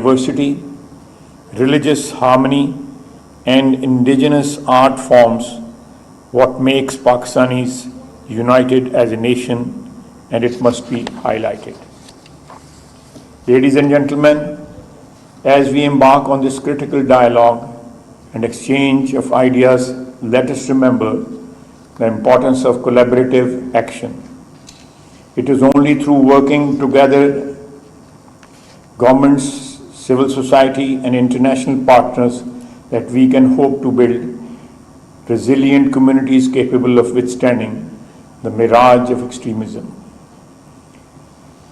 diversity, religious harmony, and indigenous art forms what makes Pakistanis united as a nation, and it must be highlighted. Ladies and gentlemen, as we embark on this critical dialogue and exchange of ideas, let us remember the importance of collaborative action. It is only through working together, governments, civil society, and international partners that we can hope to build resilient communities capable of withstanding the mirage of extremism.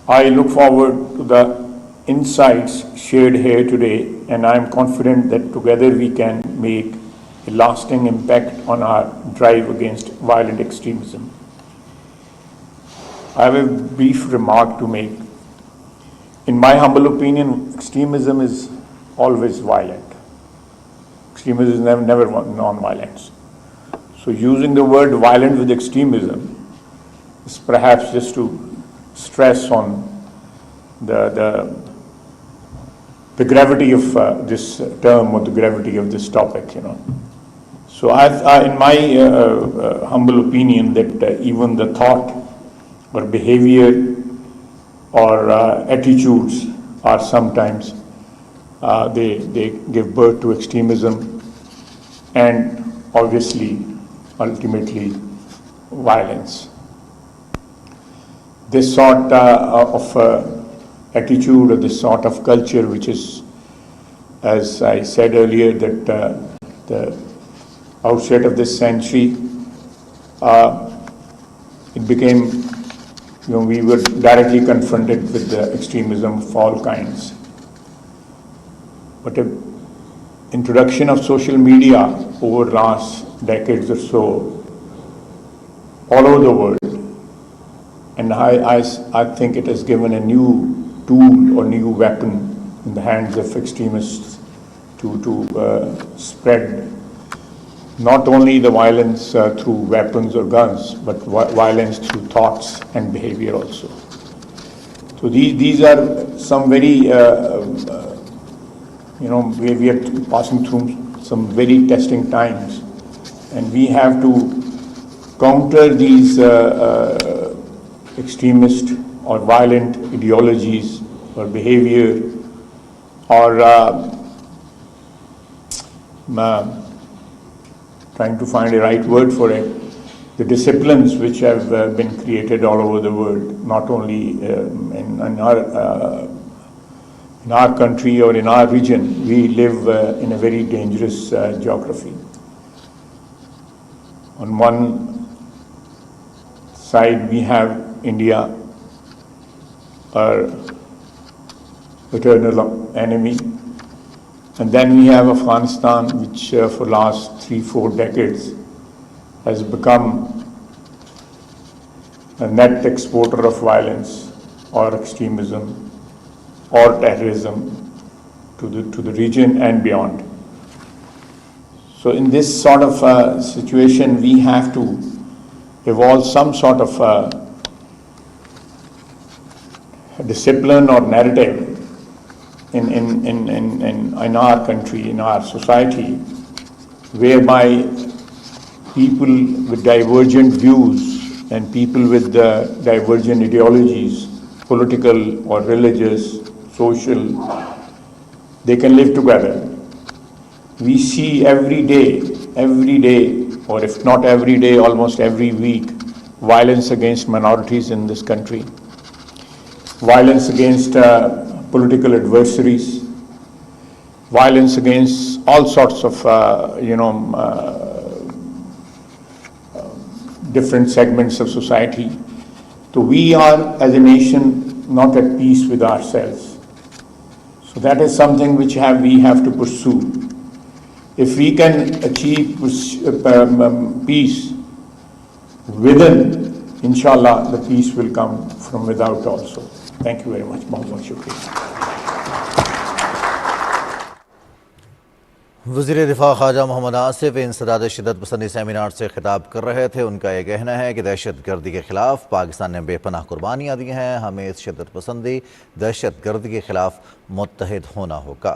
I look forward to the insights shared here today, and I am confident that together we can make a lasting impact on our drive against violent extremism. I have a brief remark to make. In my humble opinion, extremism is always violent. Extremism is never non-violence. So using the word violent with extremism is perhaps just to stress on the gravity of this term or the gravity of this topic, So in my humble opinion, that even the thought or behavior or attitudes are sometimes, they give birth to extremism and obviously, ultimately, violence. This sort of attitude or this sort of culture, which is, as I said earlier, that the outset of this century, it became, we were directly confronted with the extremism of all kinds. But the introduction of social media over last decades or so, all over the world, and I think it has given a new tool or new weapon in the hands of extremists to spread not only the violence through weapons or guns, but violence through thoughts and behavior also. So these are some very, we are passing through some very testing times, and we have to counter these extremist or violent ideologies or behavior or trying to find a right word for it, the disciplines which have been created all over the world, not only in our country or in our region. We live in a very dangerous geography. On one side we have India, our eternal enemy, and then we have Afghanistan, which for last 3-4 decades has become a net exporter of violence or extremism or terrorism to the region and beyond. So in this sort of situation, we have to evolve some sort of discipline or narrative in our country, in our society, whereby people with divergent views and people with divergent ideologies, political or religious, social, they can live together. We see every day, or if not every day, almost every week, violence against minorities in this country, violence against political adversaries, violence against all sorts of, different segments of society. So we are, as a nation, not at peace with ourselves. So that is something which we have to pursue. If we can achieve peace within, inshallah, the peace will come from without also. Thank you very much. Bahut shukriya. वज़ीर दिफा ख्वाजा आसिफ इंसदाद शिद्दत पसंदी seminar से खिताब कर रहे थे। उनका यह कहना है कि दहशत गर्दी के खिलाफ पाकिस्तान ने बेपनाह कुर्बानियाँ दी हैं। हमें इस शिद्दत पसंदी दहशत गर्दी के खिलाफ मुत्तहिद होना होगा।